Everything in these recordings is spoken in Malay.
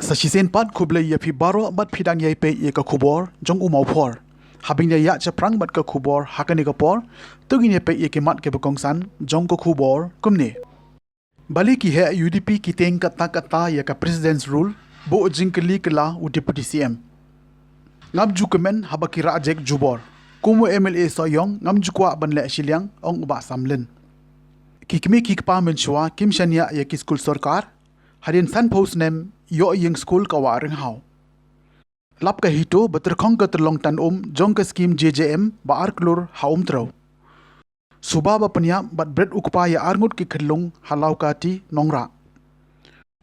Sasisen pat kuble ya pi baro bat pidang ya pe ye ka kubor jong u mau phor habing ya cha prang bat ka kubor hakani ka por tugin ye pe ye ke mat ke bokong san jong ko kubor kumne bali ki he UDP ki teng kata ya ka president's rule bo jingkli kala u deputy CM ngam jukemen habaki rajek jubor kumu MLA soyong ngam jukwa ban le shiliang ong uba samlen kikmi kikpa menchwa kim shania ya ki school sarkar harin san post nem yo yeng school ka wa ring hau lap ka hito batrkhong ka terlong tan jong ka scheme JJM ba arklur haum tro suba ba panya bat bread ukpa ya arngut ki khlung halau ka ti nongra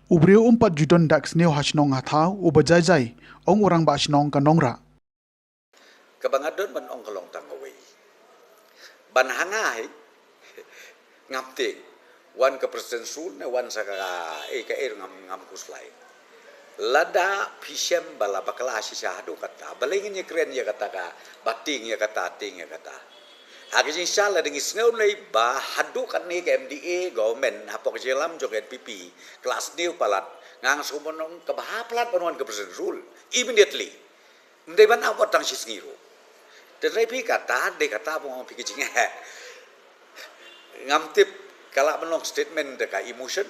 ubre pat judon dax neu hasnong hathau ubajai jai ong urang ba snong ka nongra kabangadon ban ong kalong tangaway ban hangai ngamte wan ka president sul ne wan saka ka ngam kuslai lada pisem bala bakala sisahadu kata balingin ya keren ya kata ka bating ya kata ting ya kata agin sala dengan sneu nei ba hadu kan ni ke MDA government hapok jelam jok NPP kelas new palat ngang sumonong ka bahaplat panuan ka president sul immediately ndai ban apa tang sisngiru tetapi kata de kata mo pikijing ngamtip kala menong statement deka emotion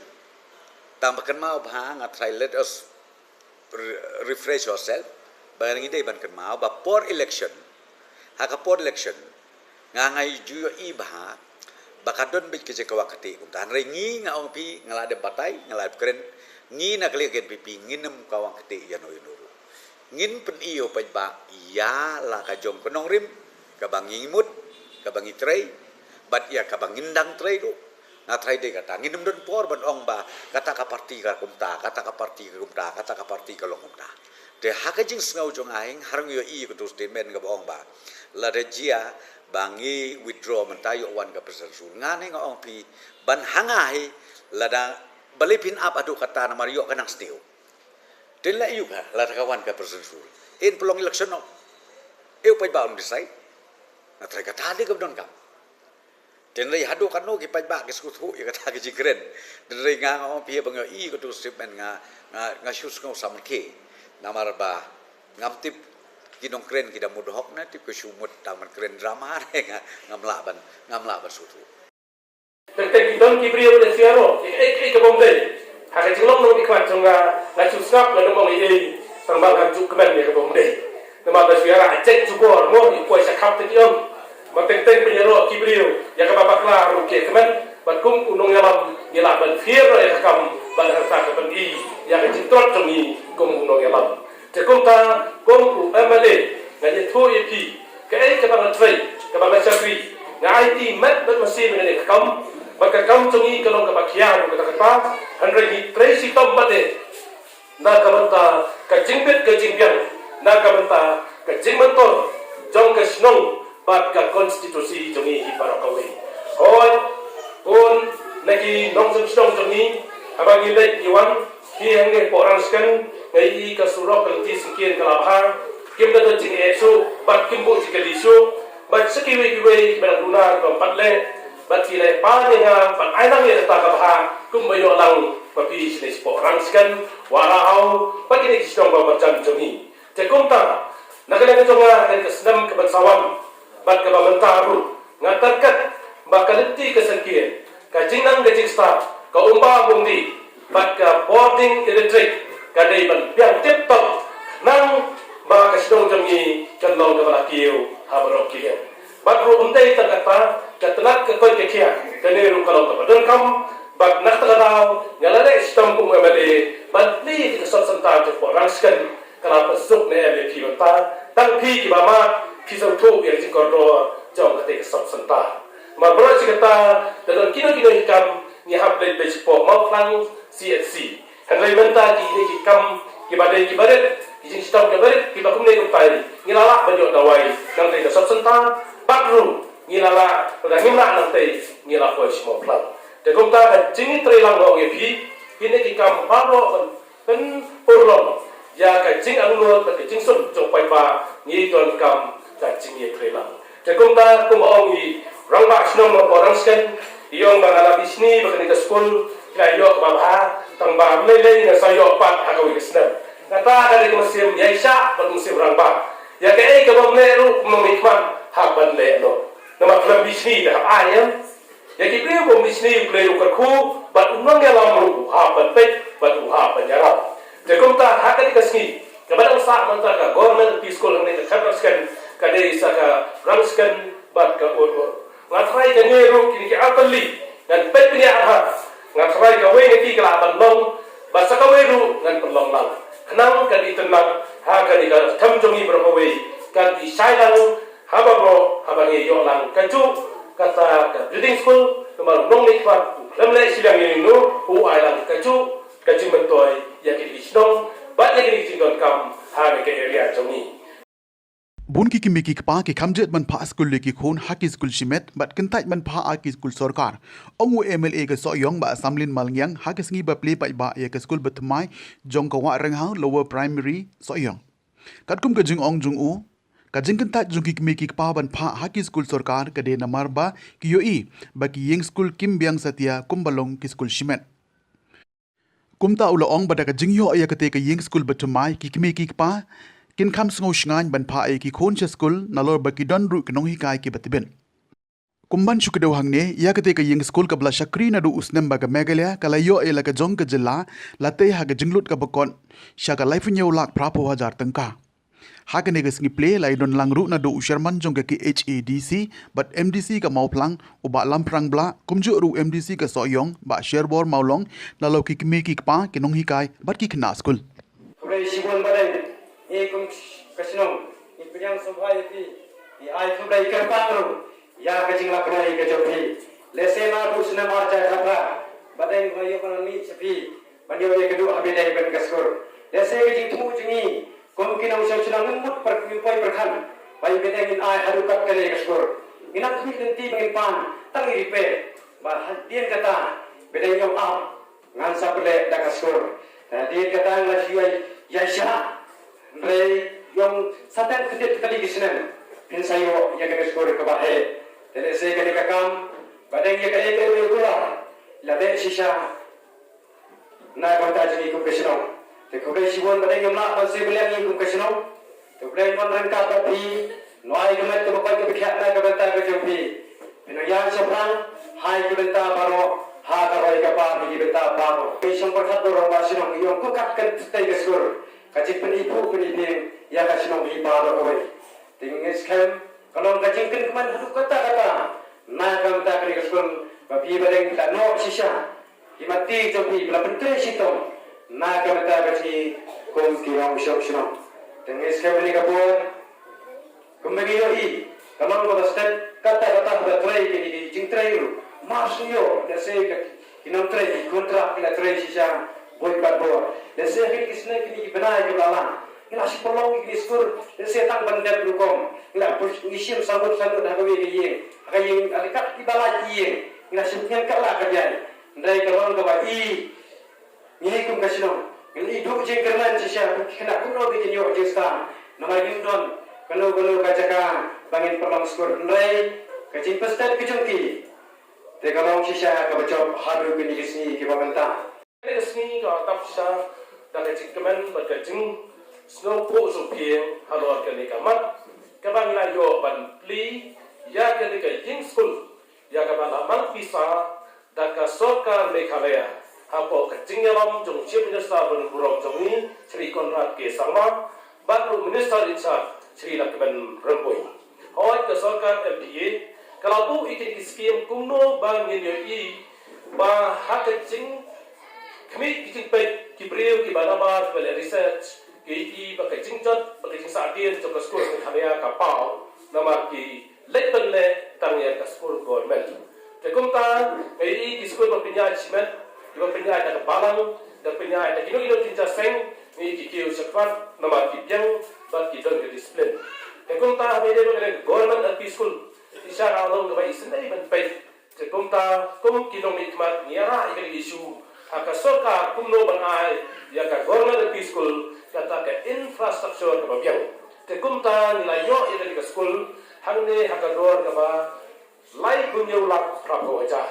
tambahkan mau bahang try let us refresh yourself barang ide ban kan mau ba por election haka por election ngangai juyo ibaha bakadon bit keje kawakati kuntan rengi ngaong pi ngalade batai ngalade keren ngi na kali gen pipi nginem kawang keti yano yunuru ngin pen iyo ba ya la ka jong penong rim kabang ngimut kabang itrei bat ya kabang ngindang trei do na try de kata nginum don por ban ong ba kata ka parti ka kumta kata ka parti ka kumta kata ka parti ka longumta de hakajing ngau jong aing harang yo i ko statement ka ong ba la de jia bangi withdraw mentayo wan ka president sul ngane ngong pi ban hangai la da balipin up adu kata na mario kanang stiu den la yu ka la ka wan ka president sul in pelong election no eu pai ba on decide na try kata de ka don ka den rei hadu kanu ki pai ba ki skuthu ya kata ki jikren den rei nga ngong pi bang i ko tu statement nga shus ngau samke namar ba ngamtip kinong kren kita mudhok na tip ko sumut taman kren drama nga ngamla ban sutu tek don ki brio de siaro ka bombe ha ka jilong no ki kwat jonga la chusnap la no mong i tambal kan juk kmen ne ka bombe nama ba siara ajek jugor mo i ko sa kap te yom mateng-teng penyero kibrio ya ka babakla ruke kemen bakum unong yalam yala ban fiero ya kam ban harta ka ban i ya ka jintrot jongi kum unong yalam te kum ta kum MLA ngaje thu EP ka ka ban trei ka ban sakri ngai ti mat ban masi ne ka kam baka kam jongi kalong ka bakhian ka ta hanre hi presi tom bade na ka banta ka jingbet ka jingbian na ka banta ka jingmantor jong ka snong bat ka konstitusi jongi hi parakawi hoi pun naki nongsom snong jongi abang ilek iwan hi hange porang skan ngai ka surok kalti sikien kalabha kim da jing esu bat kim bo jikali su bat sekiwi kiwi berguna ko patle bat kile pa nga bat ainang ye ta kabha kum bayo lang papi sines porang skan warahau pagini snong ba jam jongi te kumta nakala jonga ka snam ka batsawam bat ka bamentaru ngatarkat bakaliti kasangkian ka jingnang gajing staff ka umba bungdi bat ka boarding electric ka dai ban piang tip top nang ba ka sidong jamgi kanlong ka balakiyo habaro kiyan bat ru undai takata ka tanak ka koy kekia ka neru kalong ka badon kam bat naktakadaw ngalale sistem kung MLA bat li ka sat-santa ka porangskan kala pasuk ne MLA ta tang pi ki bama kisau tu yang jingkordo jauh ketika sab senta. Mabro cikata dalam kino hikam ni hablai bejpo mau klang CSC. Henry menta ki ni hikam ki badai ki jing stam ki badet ki bakum ne upai. Ngilala banyak dawai nang tei sab senta bakru ngilala pada ngimra nang tei ngila ko semua klang. Dekom ta jingi trelang ngo pi kini hikam baro pen urlong. Ya ka jing anulur ka jing sun jong pai ba ni don kam ta jing ye trelang. Dekum ta kum ongi rang ba snom orang sken iong bangala bisni bakani ka school ka yo babha tang ba lei na sayo pat hagawi kisna ngata dari musim yaisha pat musim rangba ya ke ke bom le ru memikman hak ban le no nama klam bisni da ayam ya ki bri bom bisni ple ru ku bat unang ya lam ru ha ban pe bat ha ban ya te kom ta hak di kasni ke ba usa man ta ka government peaceful ne ka khabaskan ka dei sa ka ramskan bat ka or ngatrai ka ne ru ki ki apali dan pe ni ha ngatrai ka we ne ki ka ban long ba sa ka we ru ngan ban long lang kenang ka di tenang ha ka di ka tham jongi bro we ka di sai lang hababo habangi yo lang kaju kata building school kemal nong ni kwat lemle silang ini nu u ailang kaju mentoy ya ki isnong bat ya ki jingon kam ha ke area jongi bun ki miki pa ki khamjet man pha school le ki khon ha ki school shimet bat kentai man pha a ki school sarkar ongu MLA ke so yong ba samlin malngyang ha ke sngi ba ple ba ya ke school batmai jong ka wa reng ha lower primary so yong kat kum ke jing ong jung u kajing kentat jung ki miki pa ban pha ha ki school sarkar ke de namar ba ki yo i ba ki yeng school kim biang satia kumbalong ki school shimet kumta ulo ong ba da ka jing yo ya ke te ke yeng school batmai ki miki pa kin kham sngo shngan ban pha e ki khon che school nalor ba ki don ru knong hi kai ki batben kumban chukdew hangne ya ke te ka yeng school ka bla shakri na du usnem ba ka megalia kala yo e la ka jong ka jilla late ha ka jinglut ka bakon sha ka life nyeu lak prapo hajar tangka ha ka ne ka sngi play lai don lang ru na du sherman jong ka ki HADC but MDC ka mau plang u ba lamprang bla kumju ru MDC ka so yong ba sherbor maulong na lo ki me ki pa ki nong hi kai bat ki khna school Kure shibon badai ekum kasnong ipiang subhai pi I ai kubai kerpangru ya kajing laknai ke jopi lesena busna marcha khapra badai bayo kanami sepi banyo ye kedu abidai ben kaskur lese kajing thu jingi komkin ang sel ngemut per pai perkhan bai bedai in ai harukat kale kaskur inak mi tenti bangin pan tangi ripe ba hadien kata bedai yong ap ngan saple da kaskur dia kata ngasih yasha rei yong satan kedit kali kisnen pin sayo ya ke skor ke bahe tele se ke kakam badeng ya ke ke gula la de shisha na kota jini ku kesno te ko be sibon badeng yom la pan se belian ni ku kesno te belian mon rangka tapi noi ke met ke bakai ke bikhat na ke benta ke jompi pin yang sebrang hai ke benta baro ha karoi ka pa ni beta pa mo pe som perkhat dorong basinong yong ku kat kan tai ke skor kajik penipu penipin ya kasinong hi pa do oi tingis kem kalau kajing ken keman hadu kata na kam ta kri ke skor ba pi badeng ta no shisha himati jopi bla pentre sitong na kam ta kaji kom ki rong shok shino tingis kem ni kapur kumegi yo hi kalau ko step kata ba trai ke ni jing trai ru Marsio, dese kinam trai kontrak kila trai sisa boy patbo. Dese kin kisne kini benai ke bala. Kila si polong kini skur dese tang bandep lukom. Kila ngisim sambut hagawi ke ye. Hagawi alikat ki bala ye. Kila si nyen kala kajan. Ndai kalon ka ba i. Ni kum kasino. Kila i duk jeng kernan sisa kena kuno bikin yo jestan. Nama gindon kalo kajaka bangin perlang skur ndai kajing pestat kejungki. Te kalau sisa ka bacop haru ke ni sini ke bamenta ne sni ka tap sa da ke jikmen ba ke jing snow po so pieng halor ke ni ka mat ka bang la yo ban pli ya ke ni ka jing school ya ka ba mang pisa da ka soka Meghalaya ha po ka jing yalam jong chief minister ban burong jong ni Sri Konrad ke Sangma ban minister in charge Sri Lakman Rempoi hoi ka soka MDA kalau bu ikin skim kumno bang yin i ba hakajing kami kiting pe kibriu ki banabar bel research ki i ba kajing jot ba kajing satien jok skor ni khamya ka pau namar ki lekban le tang ya ka skor government te kumta i ki skor ba pinya chimet ba pinya ta balang da pinya ta kino tinja seng ni ki kiu sakvat namar ki byang ba ki don discipline te kumta me de ba government at peaceful isa along the way isn't even pay te kumta kum kinomit mat niara ikan isu haka soka kumno bangai ya ka government peaceful kata ka infrastructure ka babyang te kumta nila yo ikan ka school hangne haka dor ka ba lai kunyo lak prapo aja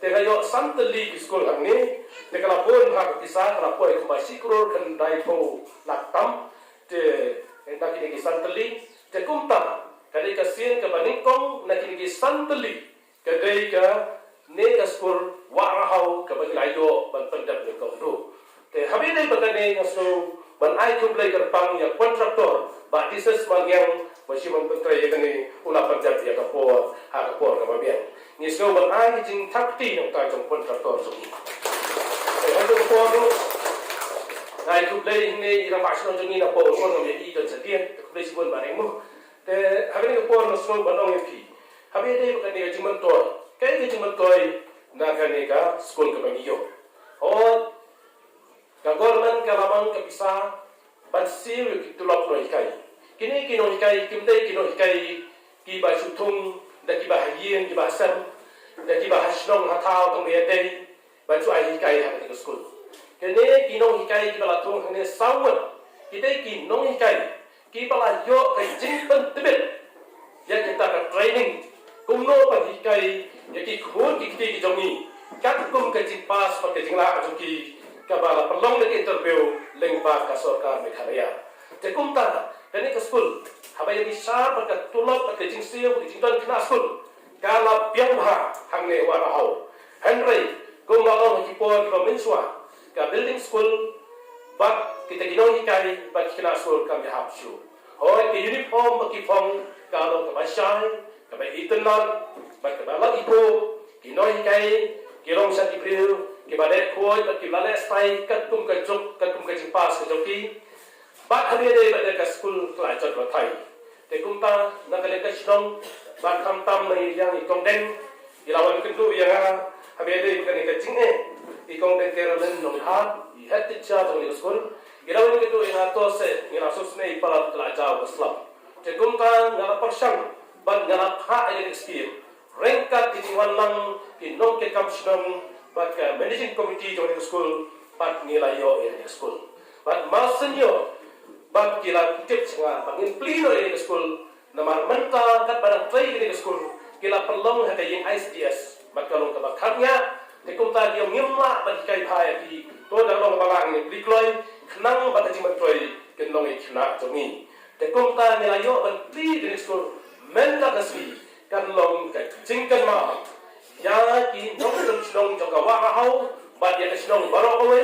Tengah santali school hang ni, tengah pun hak kisah kalau pun itu masih kurang kan dai po laktam, te nak ini santali, te kumta, kadai kasian ke baningkong nak ini santali, kadai ke nega school warahau ke bagi layo ban pendap ni kong tu. Te habis ni berkani ngasu ban ai tu play kerpang yang kontraktor, ba dises yang masih menteri yang ni ulah pendap dia kapor, hak kapor kebabian. Ni so ban ai jing takti yang tai jong kontraktor so. Hai tu kapor tu. Ai tu play ni ira masuk jong ni na por on ni i dan sedian, tu play sibun bareng mu. Te habis ni kapor no so ban ong pi. Habis ni berkani jing mentor. Kai jing mentor na kani ka school ke bangiyo. Oh ka government ka lamang ka bisa ban siu ki tulap no ikai. Kini kino hikai kimdai kino hikai ki ba sutung da ki ba hayin ki ba sam da ki ba hasnong hatau tong dia dei ba chu ai hikai ha ke school kini kino hikai ki ba tung hane sawat kita ki nong hikai ki ba la yo kai jing pen tibet ya kita ka training kumno pa hikai ya ki khun ki ki jongi kat kum ka jing pas pa ke jing la ki ka ba la pelong de interview leng ba ka sarkar Meghalaya te kum ta kini ke school, apa yang bisa berkat tulok berkat jingsiu berkat jington kena school. Kalau biang bah hangne warahau, Henry, kumbalong hipor kita mensua, ke building school, bak kita ginong hikai, bak kena school kami hapsu. Hoi ke uniform baki fong, kalau ke basyai, ke ba itenan, bak ke balak ipo, ginong hikai, kirong sa ibril, ke badek koi, bak ke lalek stai, katum ke jok, katum ke jimpas ke joki. Bat hari ini pada ke school pelajar berthai. Tekumta nak lekah sidong, bat kamtam ni yang ikong deng, ilawan kentu yang hari ini bukan ikut cingeh, ikong deng keralan nonghat, ihat ticah tong di school, ilawan kentu yang atas yang asus ni para pelajar Islam. Tekumta ngala persang, bat ngala hak yang ekspir, rengkat di tinggal lang, kinong ke kamsidong, bat ke managing committee tong di school, bat nilayo yang di school, bat masenyo. Bab kila kutip cenga pangin plino ini ke school namar menta kat barang trai ini ke school kila perlong haka yang ISDS mat kalong kabakatnya tekum ta dia ngimla bagi kai phai di to dalong balang ni plikloi khnang bata jing mentroi kenong i khna jongi tekum ta nilayo ban pli di school menta kasbi kan long ka jingkan ma ya ki nong nong joka wa hau ba dia kesnong baro awe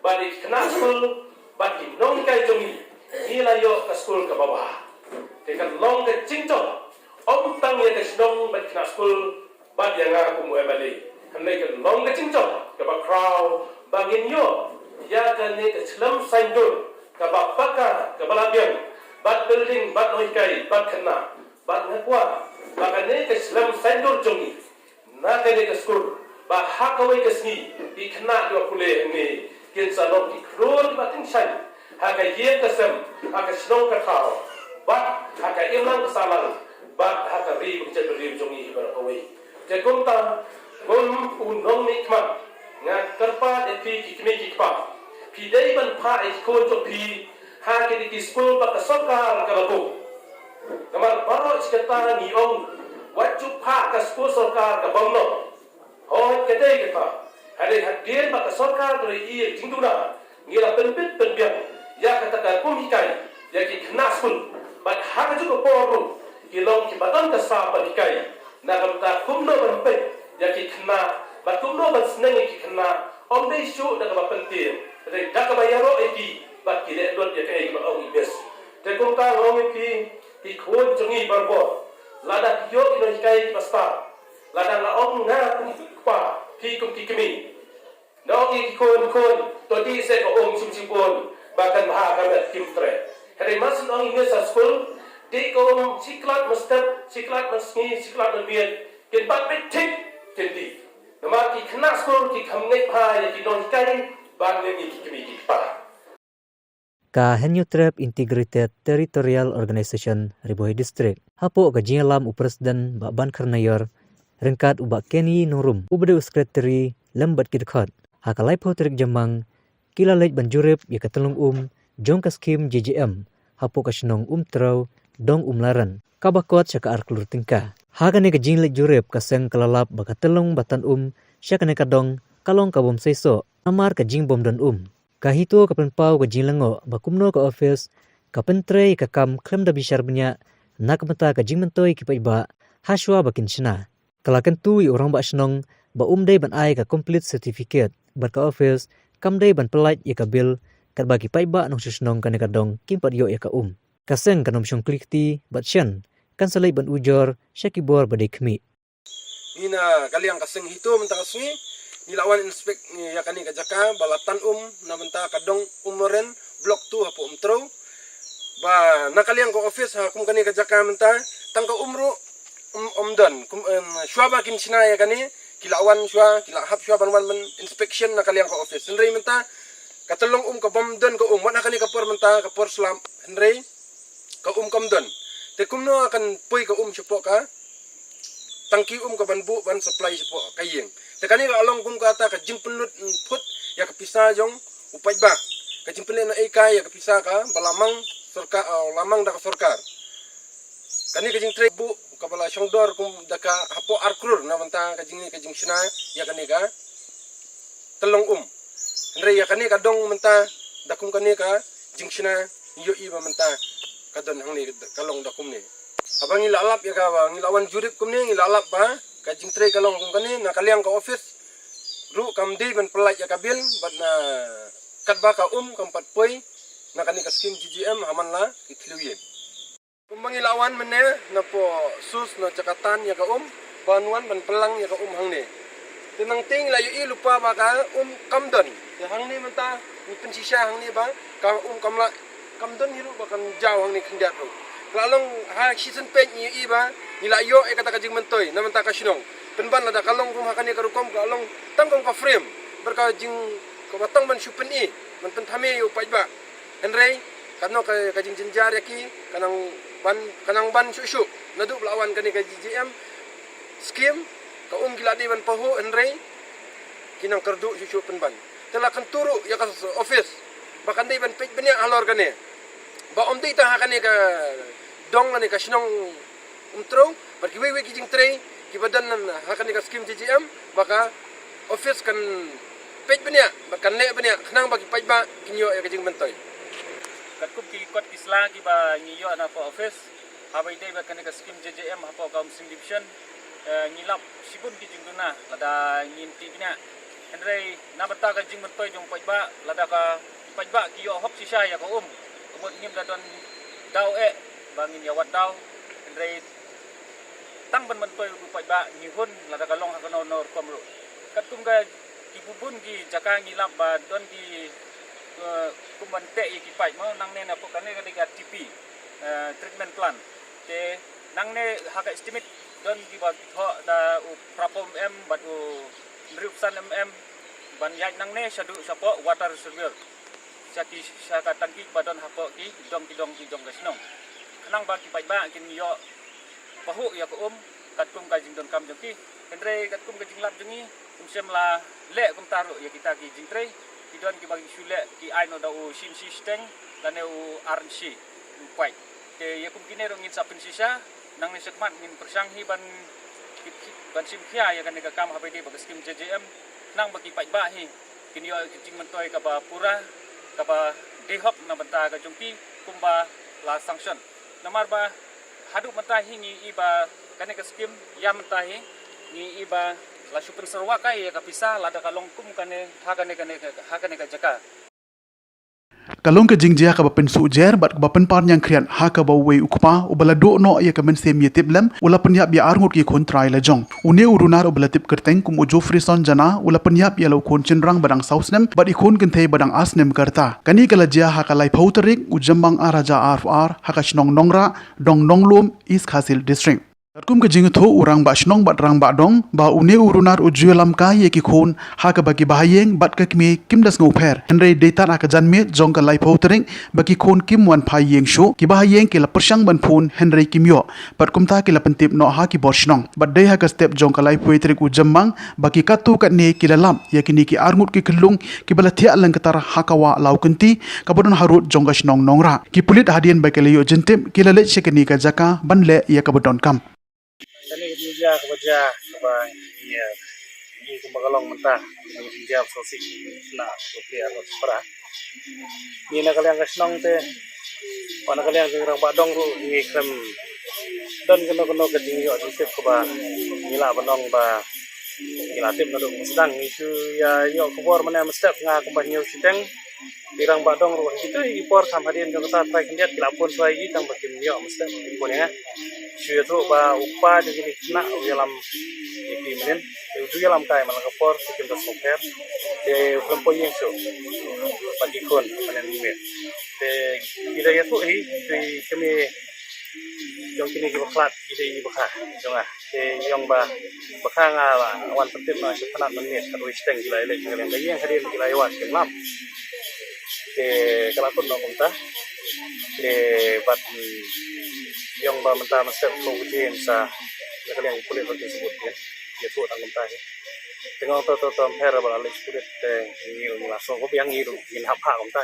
ba di khna school ba ki nong kai jongi nila yo ke school ke bawah. Tekan long ke cincong. Om tang ya ke sedong bat kena school bat yang aku mau balik. Hendak ke long ke cincong ke bawah crowd bangin yo. Ya ke ni ke selam saindur ke bawah pakar ke balabian bat building bat noikai bat kena bat ngakwa. Bahkan ni ke selam saindur jongi. Nak ke ni ke school bah hakawai ke sini di kena dua kuliah ni. Kian salong di krol batin sai. Haka yen kesem, haka senong ketau, bat haka ilang kesalan, bat haka ri berjaya beri jongi berkawai. Jagung ta, gom unong nikmat, ngat kerpa depi kikmi kikpa. Pidai ban pa ikon to pi, haka di school bat kesokar kalabu. Kamar baru sekata ni ong, wajib pa ke school sokar kabamno. Oh kedai kita, ada hadian bat kesokar dari iya jingduna, ngira penpit penbiang. Ya katakan pemikai, ya ki kena school, bat hak juga poru, kilong ki badan kesah pemikai, nak kata kumno berpet, ya ki kena, bat kumno bat seneng ki kena, om dei show dah kaba penting, dari dah kaba yaro eki, bat ki dek dot ya kai kaba om ibes, tekum ta om eki, ki khon jongi berbor, lada kiyo ino hikai ki pasta, lada la om nga kumpa, ki kum ki kemi, na om ki khon, to di se ko om sumsipon. Bahkan mahakamat kimtre. Hari masin orang ini sa school, di kom siklat mustad, siklat masni, siklat nabiat, kin bat betik, kin di. Nama ki kena school ki kamnek hai ki non kai, ban ni ki kemi ki pa. Ka Henyu Trap Integrated Territorial Organization Ribohi District. Hapo ka jingalam upresdan Baban Karnayor, rengkat ubak Kenny Nurum, ubade sekretari lembat kidkhat. Hakalai potrik jamang kila lej banjurip ya ketelung jong ka skim JJM hapo ka senong trau dong laran kabakot syaka arklur tingka hagane ka jing lej jurip ka seng kelalap baka telung batan syakane kadong kalong kabom seiso amar ka jing bom don kahito kapen pau ka jing lengo bakumno ka office kapen tre ka kam klem da bishar benya nak mata ka jing mentoi ki paiba haswa bakin china kalakan tu orang ba shnong ba dei ban ai ka complete certificate bar ka office kam dei ban pelait ya ka bil kat bagi paiba nong shnong kan kadong kim pat yo ya ka kaseng kanom syong klikti bat syan kan salai ban ujor syakibor badekmi Ina kaliang kaseng hito mentah kasmi nilawan inspek ni yakani kajaka balatan na mentah kadong umoren blok 2 hapo umtro ba nakaliang ko office ha kum kani kajaka mentah tangka umru omdan syua bakin sina yakani kilawan syua kila hap syua ban inspection nakaliang ko office henry mentah katalong ka bomdan ko mat nakani kapor mentah kapor selam henry ka kamdon te kumno akan pui ka syupo ka tangki ka banbu ban supply syupo kayeng te kani ka along kum kata ka jing penut put ya ka pisa jong upai ba ka jing penut na ikai ya ka pisa ka balamang surka lamang da ka surkar kani ka jing tre bu ka bala syongdor kum da ka hapo arkrur na manta ka jing sina ya kani ka telong andre ya kani ka dong menta da kum kani ka jing sina yo i ba menta kadon hangni kalong da kum ni abang ilalap ya ka ngilawan jurip kum ni ngilalap ba ka jing tre kalong kum kani na kaliang ka office ru kam di ban pelaj ya kabil bat na kat ba ka kampat poi na kani ka skim GGM haman la kitluyen kumbang ilawan mene na po sus na cakatan ya ka banuan ban pelang ya ka hangni tenang ting la yu lupa ba ka kamdon ya hangni menta ni pensisya hangni ba ka kamla kamdon hiru ba kan jaw hangni kindat ro lalong ha season pen ni ba nila yo e kata ka jing mentoy na menta ka sinong penban ada kalong rumah kani karukom kalong tangkong ka frame berka jing ko batang ban syupen man pentame yo pajba henry kano ka jing jenjar yaki kanang ban syusyu nadu lawan kani ka GGM skim ka gila di ban pahu henry kinang kerdu syusyu penban telah kan turu ya ka office bahkan di ban pej benya alor kani ba di ta kani ka dong kani ka sinong umtro pergi wewe ki jing tre ki badan hakan ka skim GGM baka office kan pej benya bahkan le benya kenang bagi pej ba kinyo ya ka jing bentoy katkup ki kot kisla ki ba ngiyo na po office habai dei ba kanika skim JJM hapo ka muslim division ngilap sibun ki jingduna lada nginti bina andre na bata ka jing mentoy jong pajba lada ka pajba ki yo hop sisa ya ko umut ngim da don daw bangin ya wadaw andre tang ban mentoy ku pajba ngihun lada ka long hakono nor komro katkum ka ki bubun ki jaka ngilap ba don ki kumbante ikipai mau nang ne na po kane ka TP treatment plan te nang ne haka estimate don ki ba tho da prapom bat nrupsan ban yai nang ne sadu sapo water reservoir saka tangki badon hapo ki dong gasnong nang ba ki pai ba kin yo pahu ya ko katkum ka jing don kam jong kiendre katkum ka jing lap jengi sem la le kum taru ya kita ki jing tre idon ki bagi sule ki aino da shin sisteng dan RNC upai te yakum kine rongin sapin sisa nang ni sekmat ngin persang hi ban sim khia ya kan ka kam habedi bag skim JJM nang bagi pai ba hi kin yo jing mentoy ka ba pura ka ba dehop na banta ka jongki kumba la sanction namar ba hadu menta hi ngi iba kan ka skim ya menta hi ngi iba la super serwa kai ya kapisa la da kalong kum kane hakane ka jaka kalong ka jingjia ka bapen sujer bat ka bapen par nyang krian ha ka bawe ukpa ubala do no ya ka men sem yetib lem ula penyap ya arngut ki kon trai la jong une urunar ubala tip kerteng kum ujo frison jana ula penyap ya lo kon chenrang badang sausnem bat ikon kentei badang asnem karta kani kala jia ha ka lai pauterik ujambang araja RFR ha ka shnong nongra dong nonglum East Khasil district Katkum ke jing tho urang ba shnong bat rang ba dong ba une urunar ujuelam ka ye ki khon ha ka bagi bahayeng bat ka kmi kimdas ngopher henry data na ka janme jong ka lai photering bagi khon kim wan phai yeng sho ki bahayeng ki la persang ban phone henry kimyo bat kumta ki la pentip no ha ki bor shnong bat dei ha ka step jong ka lai poetrik ujamang bagi katu ka ne ki lalam ye kini ki arngut ki kelung ki bala thia lang katar ha ka wa lau kunti ka bodon harut jong ka shnong nongra ki pulit hadien ba ke leyo jentip ki la le shekani ka jaka ban le ye ka bodon kam Kami kerja kerja sebab i kumbagalong mentah ni jam sosi na putri arot para ni na kaliang kasnong te wana kaliang jingrang badong ru ni krem dan kono gading yo disip ko ba nila banong ba nila tip na dong sedang isu ya yo kubor mana mestep nga kumbanyo siteng pirang badong ru itu ipor samhadin jong ta trai kendiat kilapun suai gi tang bakim yo mestep ipon ya isu itu ba upa jadi kena dalam ipi menen itu dalam kai malang kapor sikim tas sofer de kelompok yang so bagi kon panen mie de kita ya tu di kami yang kini kita kelat ide bakha jonga yang bakha nga wan penting na sepanat menit atau isteng gila elek yang yang hadir gila lewat kelam kelakon no kunta bat yang mentah mesti kemudian sa yang kulit tersebut ya tu tang kunta tengok to per bala kulit ni langsung ko yang ngiru in hap kunta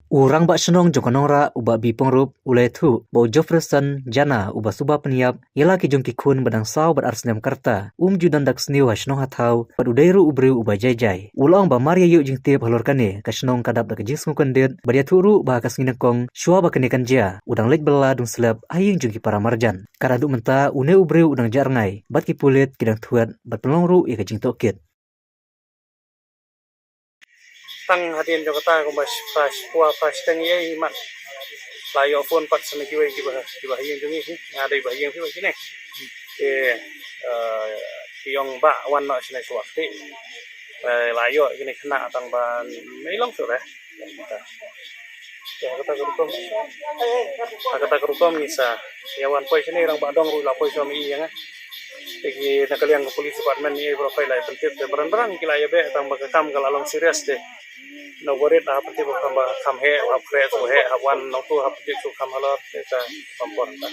Urang bak senong jong kanora uba bi pengrup ulai thu bo Jefferson jana uba suba peniap yela ki jong ki kun badang saw bad arsnem karta judan dak sniu hasnong hathau bad udairu ubri uba jai ulang ba maria yu jing tip halor kane kasnong kadap dak jing smukandet badia turu ba kasngina kong shua ba kane kanja udang lek bela dung slab aying jong ki para marjan karadu menta une ubri udang jarngai bad ki pulit kidang thuat bad pelongru ika jing tokit tang hadin jo kata ko mas pas tang ye mat layo phone pat sene kiwe ki bah yin jungi ngade bah yin ki sini tiong ba wan no sene swakti layo kini kena tang ban melong sore ya kata kerukom ngisa yawan poi sini rang badong ru la poi suami yang Iki nakaliang ke polisi department ni profile lai pentit de beran-beran kila ya be tang bakam kalalong serius de no worried ha pentit bakam kam he ha fresh he ha wan no tu ha pentit su kam halor ta pampon ta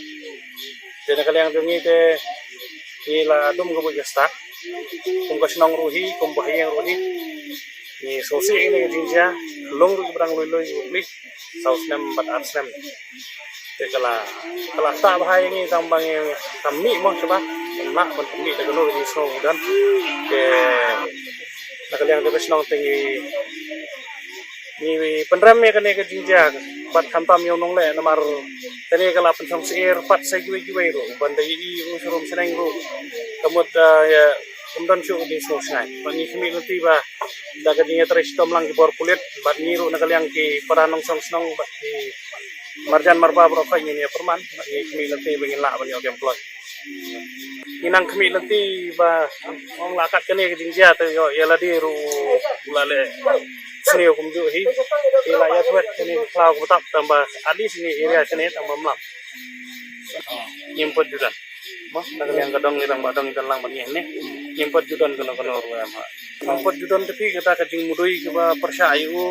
de nakaliang dungi te ni la dum go bujasta kum kasnong ruhi kum bahayang ruhi ni sosi ini jinja long ru berang loi upli sausnem bat arsnem te kala ta bahaya ni tang bang kami mo coba nak bertemu dengan orang di Song dan ke nakaliang de Song tinggi ni penram me kene ke jinja bat kantam yo nong le namar tene kala pensong seir pat sai giwe ro bandai i usurum seneng ro kamut ya umdan syu di Song sai pani kemi nanti ba daga dinya tres tom lang ki bor kulit bat ni ro nakaliang ki paranong song bat ki marjan marba bro ka ni perman ni kemi nanti bengin la ban yo kem plot inang kami nanti ba ong lakat kene ke jinja te yo ya ladi ru lale sini kum ju hi ila ya tuet kene klau kutap tambah adi sini area sini tambah mlap nyimpot judan mah yang kadang nirang badang dalang bani ne nyimpot judan kono ru am nyimpot judan tapi kita kajing mudoi ke ba persyayu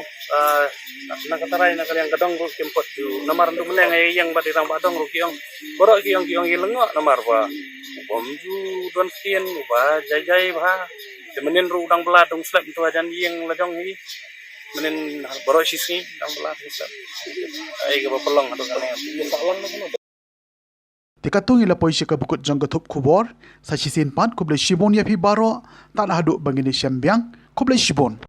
na katarai na kaliang kadang ru nyimpot ju namar ndu meneng yang badirang badang ru kiong borok kiong ilengo namar ba bomju don tien ba jai ba temenin ru udang beladung slap tu ajan yang lajong hi menen boro sisi udang beladung slap ai ke pelong adu kalian salang no Tikatung ila poisi ka bukut jang gathop khubor sa sisin pat kuble shibon ya phi baro tan hadu bangini syambyang kuble shibon